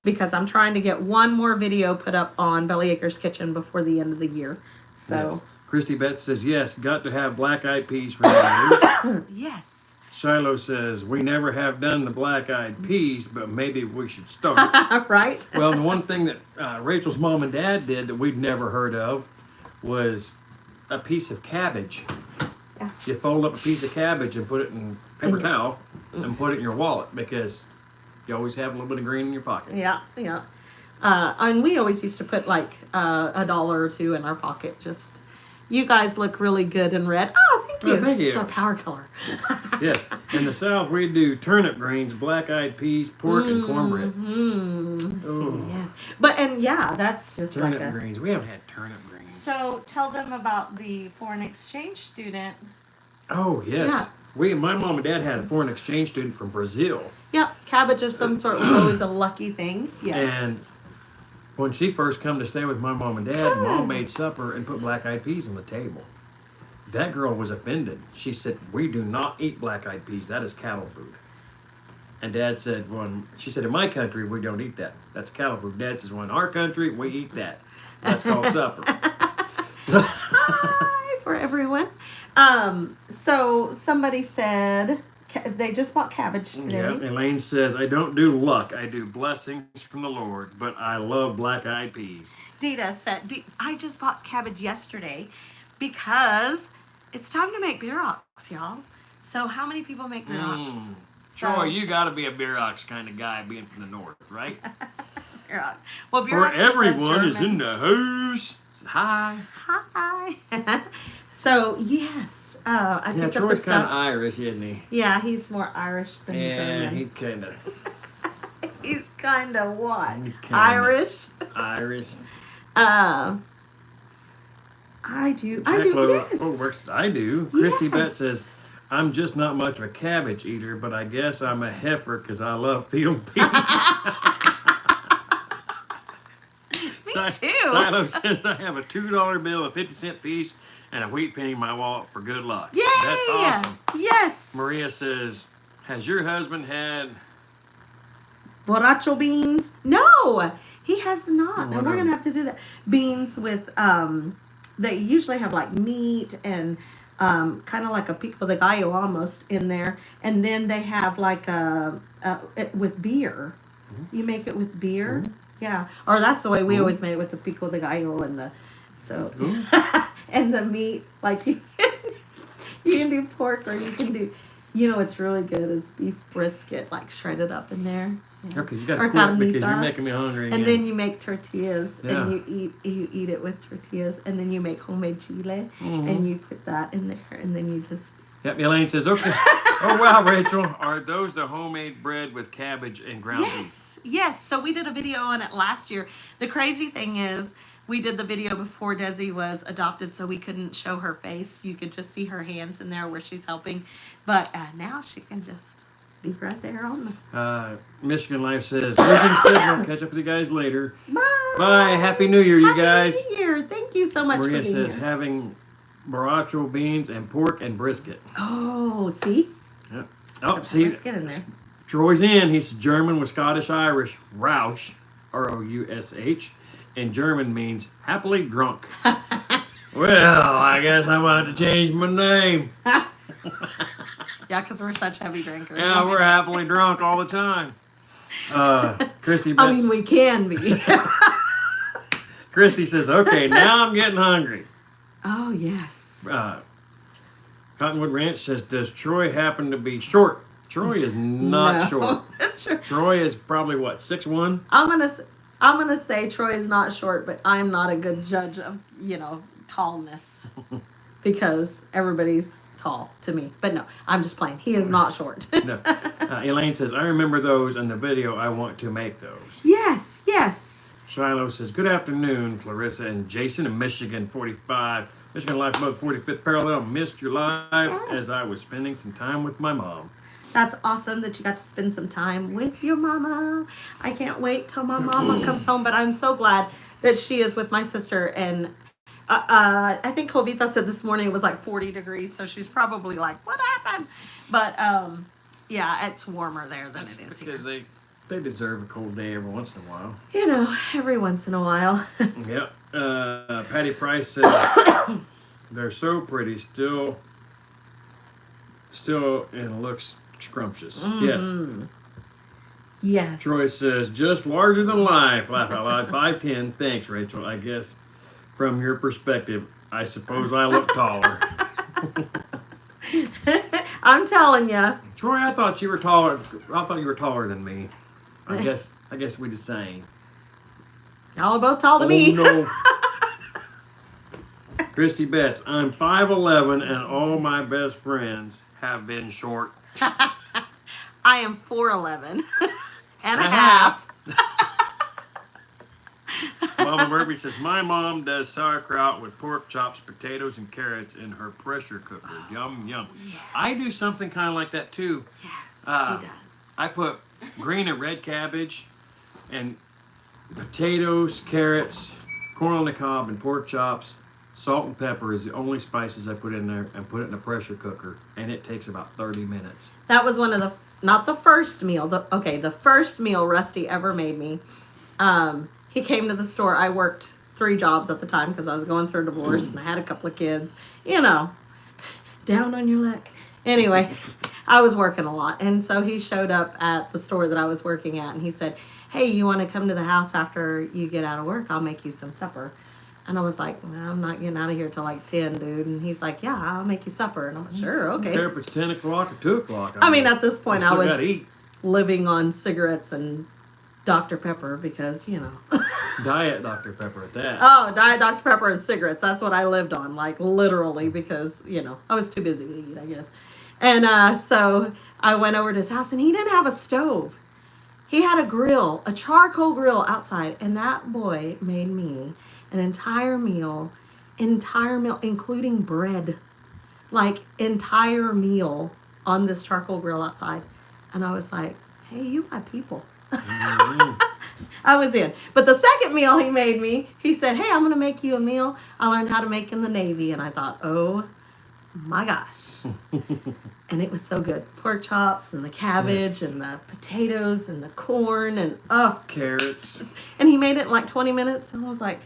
because I'm trying to get one more video put up on Belly Acres Kitchen before the end of the year. So yes. Christy Betts says, yes, got to have black-eyed peas for New Year's. Yes. Shiloh says, we never have done the black-eyed peas, but maybe we should start. Right? Well, the one thing that Rachel's mom and dad did that we'd never heard of was a piece of cabbage. Yeah. You fold up a piece of cabbage and put it in paper towel and put it in your wallet, because you always have a little bit of green in your pocket. Yeah, yeah. And we always used to put like $1 or $2 in our pocket. Just, you guys look really good in red. Oh, thank you. Thank you. It's our power color. Yes. In the South, we do turnip greens, black-eyed peas, pork, and cornbread. Yes. That's just turnip like a... greens. We haven't had turnip greens. So tell them about the foreign exchange student. Oh, yes. Yeah. My mom and dad had a foreign exchange student from Brazil. Yep, cabbage of some sort was always a lucky thing. Yes. And when she first come to stay with my mom and dad, Mom made supper and put black-eyed peas on the table. That girl was offended. She said, "We do not eat black-eyed peas. That is cattle food." And Dad said, she said, "In my country, we don't eat that. That's cattle food." Dad says, "Well, in our country, we eat that. That's called supper." Hi for everyone. So somebody said they just bought cabbage today. Yeah, Elaine says, "I don't do luck. I do blessings from the Lord, but I love black-eyed peas." Dita said, I just bought cabbage yesterday because it's time to make beer rocks, y'all. So how many people make beer rocks? Troy, you got to be a beer rocks kind of guy being from the north, right? Well, beer For rocks everyone is in the house. Hi. Hi. So, yes. I picked up the Troy's kind of stuff. Irish, isn't he? Yeah, he's more Irish than German. Yeah, he's kind of... He's kind of what? Irish. I do. I do, yes. Oh, works. I do. Christy Betts says, "I'm just not much of a cabbage eater, but I guess I'm a heifer because I love field peas." Me too. Silo says, "I have a $2 bill, a 50-cent piece, and a wheat penny in my wallet for good luck." Yay! That's awesome. Yes. Maria says, "Has your husband had..." Borracho beans? No, he has not. And we're going to have to do that. Beans with, they usually have like meat and kind of like a pico de gallo almost in there. And then they have like with beer. Mm-hmm. You make it with beer? Mm-hmm. Yeah. Or that's the way we always made it, with the pico de gallo and the, so, and the meat. Like you can do pork, or you can do, what's really good is beef brisket, like shredded up in there. Yeah. Okay, you got to cook because you're making me hungry again. And then you make tortillas, and you eat it with tortillas, and then you make homemade chile, and you put that in there, and then you just... Yep, Elaine says, "Okay." Oh, wow, Rachel. Are those the homemade bread with cabbage and ground beef? Yes. So we did a video on it last year. The crazy thing is, we did the video before Desi was adopted, so we couldn't show her face. You could just see her hands in there where she's helping. But now she can just be right there on the... Michigan Life says, "Losing signal. Catch up with you guys later." Bye. Bye. Happy New Year, you guys. Happy New Year. Thank you so much Maria for being says, here. "Having borracho beans and pork and brisket." Oh, see? Yep. Oh, see, brisket in there. Troy's in. He's German with Scottish Irish. Roush, R-O-U-S-H, in German means happily drunk. Well, I guess I'm about to change my name. Yeah, because we're such heavy drinkers. Yeah, we're happily drunk all the time. Christy Betts, I mean, we can be. Christy says, "Okay, now I'm getting hungry." Oh, yes. Cottonwood Ranch says, "Does Troy happen to be short?" Troy is not short. Troy is probably, what, 6'1"? I'm gonna say Troy is not short, but I'm not a good judge of, tallness. Because everybody's tall to me. But no, I'm just playing. He is not short. No. Elaine says, "I remember those in the video. I want to make those." Yes. Shiloh says, "Good afternoon, Clarissa and Jason in Michigan 45. Michigan Life Mode 45th Parallel. Missed your live as I was spending some time with my mom." That's awesome that you got to spend some time with your mama. I can't wait till my mama comes home, but I'm so glad that she is with my sister. And I think Jovita said this morning it was like 40 degrees, so she's probably like, "What happened?" But yeah, it's warmer there than it is because here. they deserve a cold day every once in a while. Every once in a while. Yep. Patty Price says, "They're so pretty, still and looks scrumptious." Mm-hmm. Yes. Troy says, "Just larger than life." Laugh out loud. 5'10". Thanks, Rachel. I guess from your perspective, I suppose I look taller. I'm telling you. Troy, I thought you were taller. I thought you were taller than me. I guess we just saying. Y'all are both tall to me. No. Christy Betts, "I'm 5'11", and all my best friends have been short." I am 4'11" and a half. Mama Murphy says, "My mom does sauerkraut with pork chops, potatoes, and carrots in her pressure cooker. Yum, yum." Yes. I do something kind of like that, too. Yes, he does. I put green and red cabbage and potatoes, carrots, corn on the cob, and pork chops Salt and pepper is the only spices I put in there, and put it in a pressure cooker, and it takes about 30 minutes. That was one of the, not the first meal. The first meal Rusty ever made me. He came to the store. I worked 3 jobs at the time because I was going through a divorce and I had a couple of kids. You know, down on your luck. Anyway, I was working a lot. And so he showed up at the store that I was working at and he said, hey, you want to come to the house after you get out of work? I'll make you some supper. And I was like, well, I'm not getting out of here till like 10, dude. And he's like, yeah, I'll make you supper. And I'm like, sure, okay. Care if it's 10 o'clock or 2 o'clock. I mean, at this point, I was gotta eat. living on cigarettes and Dr. Pepper because, you know. Diet Dr. Pepper at that. Oh, Diet Dr. Pepper and cigarettes. That's what I lived on, like literally because, you know, I was too busy to eat, I guess. And so I went over to his house and he didn't have a stove. He had a grill, a charcoal grill outside. And that boy made me an entire meal, including bread, like entire meal on this charcoal grill outside. And I was like, hey, you my people. Mm-hmm. I was in. But the second meal he made me, he said, hey, I'm going to make you a meal I learned how to make in the Navy. And I thought, oh my gosh. And it was so good. Pork chops and the cabbage and the potatoes and the corn and carrots. And he made it in like 20 minutes. And I was like,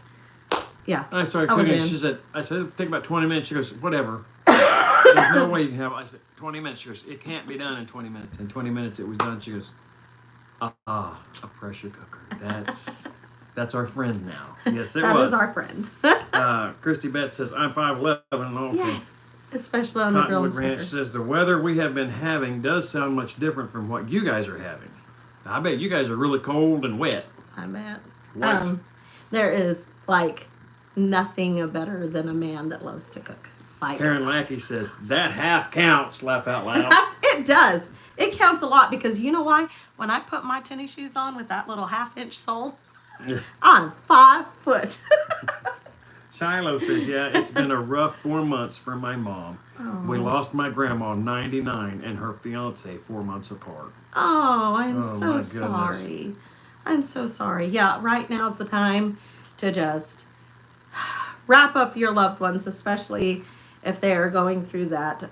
yeah. I started cooking. She said, I said, it'll take about 20 minutes. She goes, whatever. There's no way you can have it. I said, 20 minutes. She goes, it can't be done in 20 minutes. In 20 minutes it was done. She goes, a pressure cooker. That's our friend now. Yes, it was. That is our friend. Christy Beth says, I'm 5'11" and all. Yes, especially on the grill and Cottonwood Ranch says, the weather we have been having does sound much different from what you guys are having. I bet you guys are really cold and wet. I bet. Wet. There is, like, nothing better than a man that loves to cook. Like, Karen Lackey says, that half counts, laugh out loud. It does. It counts a lot because you know why? When I put my tennis shoes on with that little 1/2-inch sole, I'm 5 foot. Shiloh says, yeah, it's been a rough 4 months for my mom. Oh. We lost my grandma, 99, and her fiance 4 months apart. Oh, I'm so sorry. I'm so sorry. Yeah, right now's the time to just wrap up your loved ones, especially if they are going through that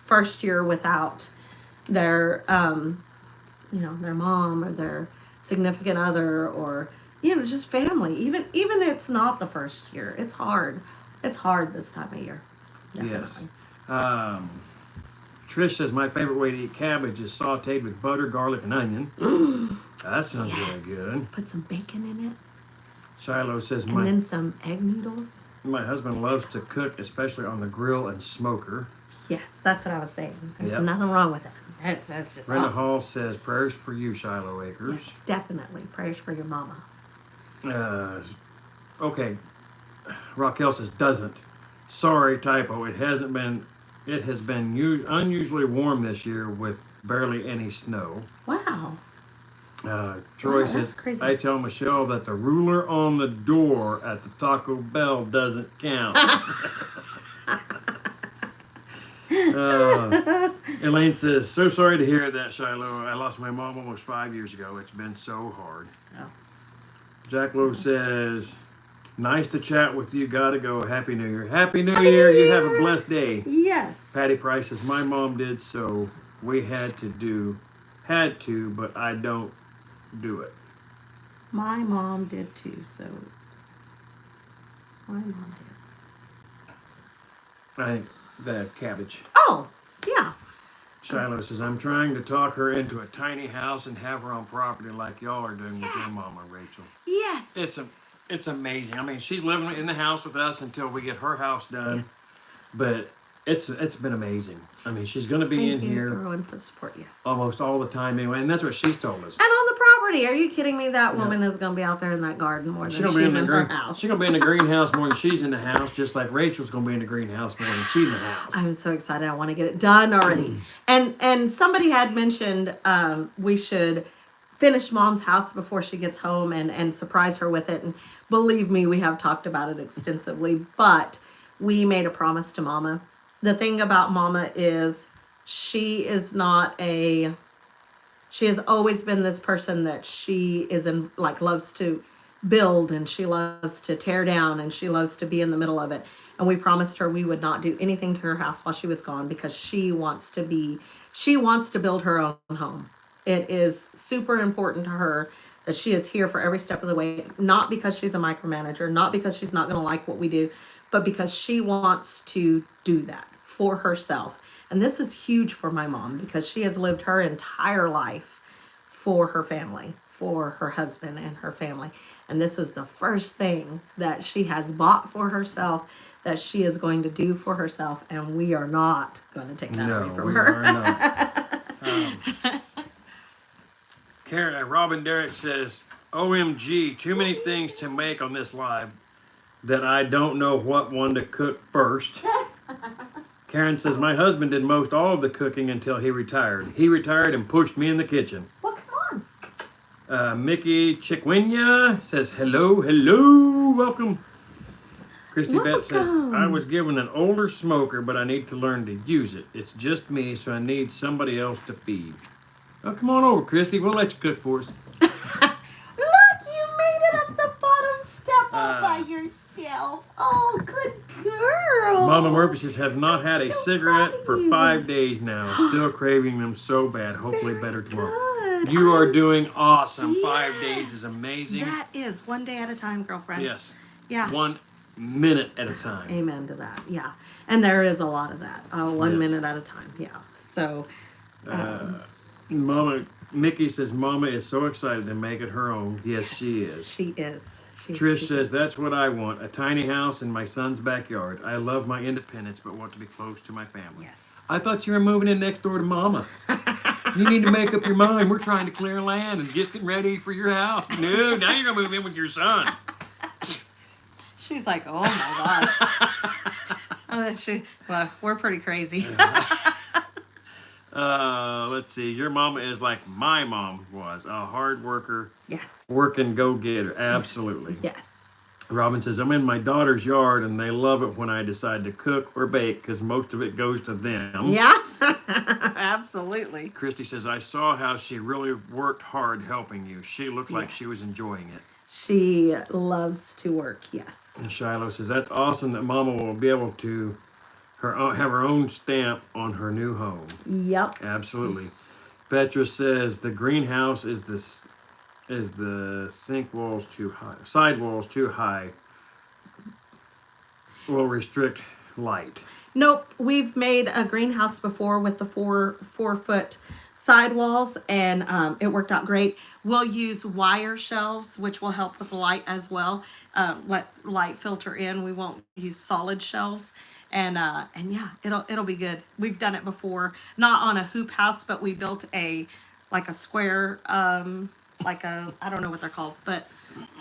first year without their, their mom or their significant other or, just family. Even it's not the first year. It's hard. It's hard this time of year. Definitely. Yes. Trish says, my favorite way to eat cabbage is sauteed with butter, garlic, and onion. That sounds really good. Put some bacon in it. Shiloh says, and then some egg noodles. My husband loves to cook, especially on the grill and smoker. Yes, that's what I was saying. There's nothing wrong with that. That's just Brenda awesome. Hall says, prayers for you, Shiloh Acres. Yes, definitely. Prayers for your mama. Okay. Raquel says, doesn't. Sorry, typo. It has been unusually warm this year with barely any snow. Wow. Troy says, crazy. I tell Michelle that the ruler on the door at the Taco Bell doesn't count. Elaine says, so sorry to hear that, Shiloh. I lost my mom almost 5 years ago. It's been so hard. Oh. Jack Lowe says, nice to chat with you. Gotta go. Happy New Year. Happy New Year. You have a blessed day. Yes. Patty Price says, my mom did so. We had to, but I don't do it. My mom did too, so my mom did. I think the cabbage. Oh, yeah. Shiloh says, I'm trying to talk her into a tiny house and have her on property like y'all are doing with your mama, Rachel. Yes. It's amazing. I mean, she's living in the house with us until we get her house done. Yes. But it's been amazing. I mean, she's going to be in here for support, yes. almost all the time anyway, and that's what she's told us. And on the property, are you kidding me? That woman is going to be out there in that garden more than she's in her house. She's going to be in the greenhouse more than she's in the house, just like Rachel's going to be in the greenhouse more than she's in the house. I'm so excited. I want to get it done already. And somebody had mentioned we should finish Mom's house before she gets home and surprise her with it. And believe me, we have talked about it extensively, but we made a promise to Mama. The thing about Mama is she has always been this person that she is loves to build and she loves to tear down and she loves to be in the middle of it. And we promised her we would not do anything to her house while she was gone because she wants to build her own home. It is super important to her that she is here for every step of the way, not because she's a micromanager, not because she's not going to like what we do, but because she wants to do that for herself. And this is huge for my mom because she has lived her entire life for her family, for her husband and her family. And this is the first thing that she has bought for herself that she is going to do for herself, and we are not going to take that away from her. Karen, Robin Derrick says, OMG, too many things to make on this live that I don't know what one to cook first. Karen says, my husband did most all of the cooking until he retired. He retired and pushed me in the kitchen. Well, come on. Mickey Chickwinya says, hello, welcome. Christy Beth says, I was given an older smoker, but I need to learn to use it. It's just me, so I need somebody else to feed. Oh, come on over, Christy. We'll let you cook for us. Look, you made it up the bottom step all by yourself. Oh, good girl. Mama Murphy says, have not had a cigarette for 5 days now. Still craving them so bad. Hopefully better tomorrow. Good. You are doing awesome. 5 days is amazing. That is one day at a time, girlfriend. Yes. Yeah. 1 minute at a time. Amen to that. Yeah. And there is a lot of that. 1 minute at a time. Yeah. So. Mama Mickey says, Mama is so excited to make it her own. Yes, she is. She is. Trish says, that's what I want. A tiny house in my son's backyard. I love my independence, but want to be close to my family. Yes. I thought you were moving in next door to Mama. You need to make up your mind. We're trying to clear land and just getting ready for your house. No, now you're going to move in with your son. She's like, oh my gosh. Well, we're pretty crazy. Let's see. Your mama is like my mom was, a hard worker. Yes. Working go-getter. Absolutely. Yes. Robin says, I'm in my daughter's yard and they love it when I decide to cook or bake because most of it goes to them. Yeah. Absolutely. Christy says, I saw how she really worked hard helping you. She looked like she was enjoying it. She loves to work, yes. And Shiloh says, that's awesome that Mama will be able to have her own stamp on her new home. Yep. Absolutely. Petra says the greenhouse is the sink walls too high, side walls too high. Will restrict light. Nope. We've made a greenhouse before with the 4-foot side walls, and it worked out great. We'll use wire shelves, which will help with the light as well. Let light filter in. We won't use solid shelves. And yeah, it'll be good. We've done it before, not on a hoop house, but we built a square, like a, I don't know what they're called, but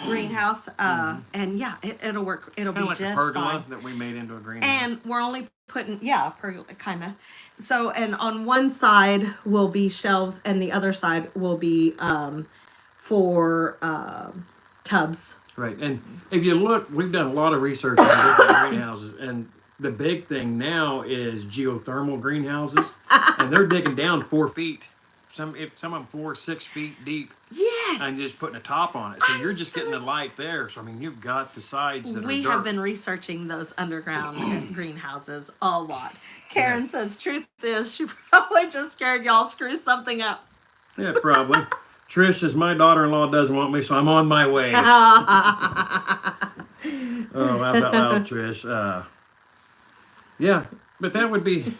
greenhouse. And yeah, it'll work. It'll be like just a pergola fine. that we made into a greenhouse. And we're only putting, pergola, kind of. So, and on one side will be shelves, and the other side will be for tubs. Right, and if you look, we've done a lot of research on different greenhouses, and the big thing now is geothermal greenhouses, and they're digging down 4 feet. Some of them 4 or 6 feet deep. Yes. And just putting a top on it. So you're just getting the light there. So I mean, you've got the sides that are We dirt. have been researching those underground greenhouses a lot. Karen says, truth is, she probably just scared y'all screw something up. Yeah, probably. Trish says, my daughter-in-law doesn't want me, so I'm on my way. Oh, laugh out loud, Trish. Yeah, but that would be...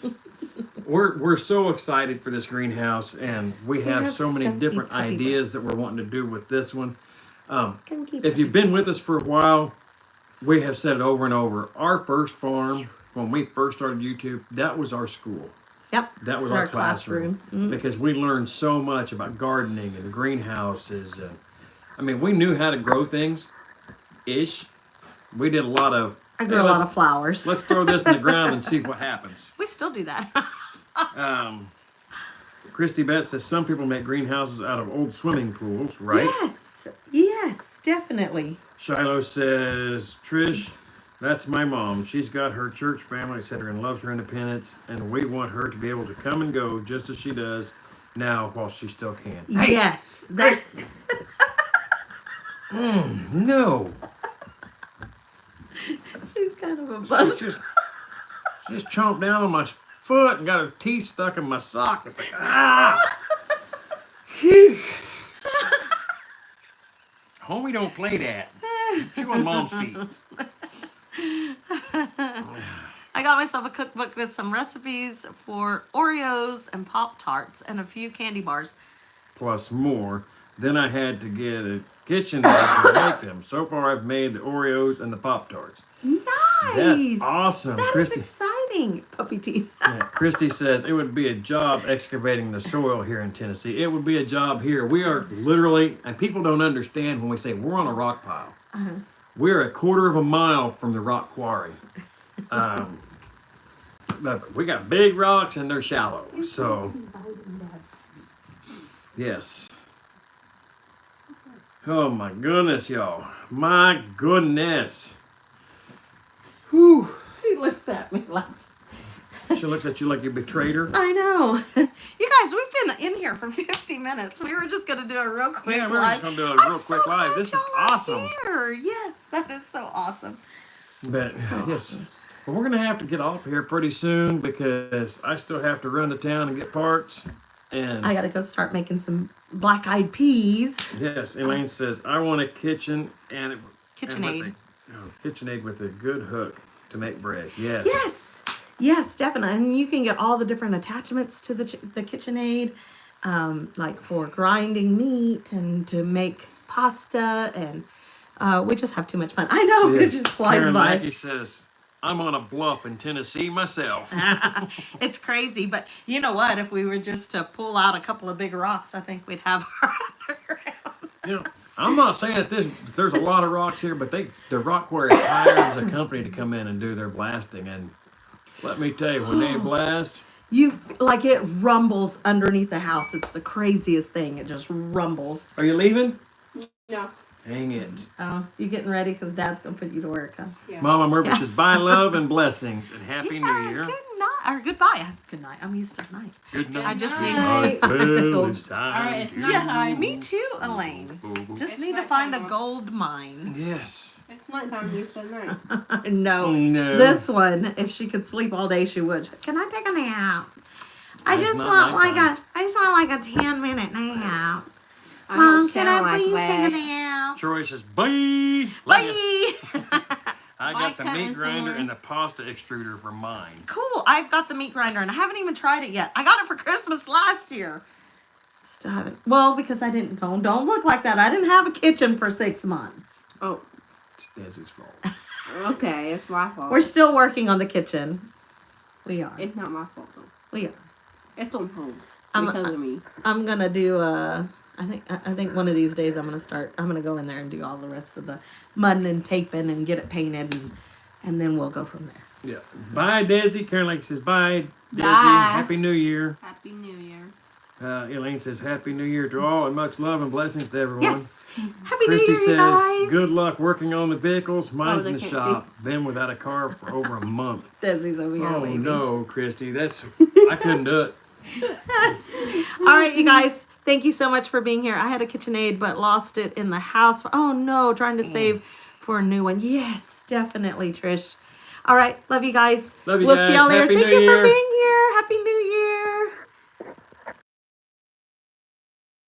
We're so excited for this greenhouse, and we have so many different ideas that we're wanting to do with this one. If you've been with us for a while, we have said it over and over. Our first farm, when we first started YouTube, that was our school. Yep. That was our classroom. Mm-hmm. Because we learned so much about gardening and greenhouses. And I mean, we knew how to grow things, ish. We did a lot of... I grew a lot of flowers. Let's throw this in the ground and see what happens. We still do that. Christy Betts says some people make greenhouses out of old swimming pools, right? Yes, definitely. Shiloh says, Trish, that's my mom. She's got her church family, etc., and loves her independence, and we want her to be able to come and go just as she does now while she still can. Yes. No. She's kind of a buzz. She just chomped down on my foot and got her teeth stuck in my sock. It's like, ah! Phew. Homie don't play that. Chew on mom's feet. I got myself a cookbook with some recipes for Oreos and Pop-Tarts and a few candy bars. Plus more. Then I had to get a KitchenAid to make them. So far I've made the Oreos and the Pop-Tarts. Nice. That's awesome. That Christy. is exciting. Puppy teeth. Yeah, Christy says it would be a job excavating the soil here in Tennessee. It would be a job here. We are literally, and people don't understand when we say we're on a rock pile. Uh-huh. We're a quarter of a mile from the rock quarry. But we got big rocks and they're shallow. So, yes. Oh my goodness, y'all. My goodness. Whew. She looks at me like... She looks at you like you betrayed her. I know. You guys, we've been in here for 50 minutes. We were just going to do a real quick Yeah, we're live. just going to do a real quick live. This is awesome. Here. Yes, that is so awesome. But, yes. Well, we're going to have to get off here pretty soon because I still have to run to town and get parts. And I got to go start making some black-eyed peas. yes, Elaine says, I want a kitchen and KitchenAid. KitchenAid with a good hook to make bread. Yes. Yes. Yes, definitely. And you can get all the different attachments to the KitchenAid, like for grinding meat and to make pasta. And we just have too much fun. I know, Yes. it just flies Karen by. Mackey says, I'm on a bluff in Tennessee myself. It's crazy, but you know what? If we were just to pull out a couple of big rocks, I think we'd have our underground. You know, I'm not saying that there's a lot of rocks here, but the rock quarry hires a company to come in and do their blasting. And let me tell you, when they blast, Like it rumbles underneath the house. It's the craziest thing. It just rumbles. are you leaving? No. Dang it. Oh, you getting ready because Dad's gonna put you to work, huh? Yeah. Mama Murphy says, bye, love, and blessings, and Happy New Year. Good night or goodbye. Good night. I'm used to night. Good night. I just need. Night. Well, it's time. All right, it's to not Yes, time. me too, Elaine. go. Just It's need to night find a time. gold mine. Yes. It's nighttime. You said night. No. Oh, no. This one, if she could sleep all day, she would. Can I take a nap? I It's just not want nighttime. I just want like a 10-minute nap. I Mom, don't can sound I like please that. take a nap? Troy says, bye. Love ya. Bye. I Bye, got the meat Cotton grinder Corn. and the pasta extruder for mine. Cool. I've got the meat grinder and I haven't even tried it yet. I got it for Christmas last year. Still haven't. Well, because I didn't. Don't look like that. I didn't have a kitchen for 6 months. Oh, It's Desi's fault. okay. It's my fault. We're still working on the kitchen. We are. It's not my fault though. We are. It's on hold I'm- because of me. I'm gonna do. I think one of these days I'm gonna go in there and do all the rest of the mudding and taping and get it painted and then we'll go from there. Yeah. Bye, Desi. Karen Lake says, bye, Desi. Bye. Happy New Year. Happy New Year. Elaine says, Happy New Year to all and much love and blessings to everyone. Yes. Happy Christy New Year, you says, guys. good luck working on the vehicles. Mine's they in the can't shop. Been without a car for over a month. Desi's over here Oh, waving. no, Christy. I couldn't do it. All right, you guys. Thank you so much for being here. I had a KitchenAid but lost it in the house. Oh no, trying to save for a new one. Yes, definitely, Trish. All right, love you guys. Love you we'll guys. see y'all later. Happy Thank New you for Year. being here. Happy New Year.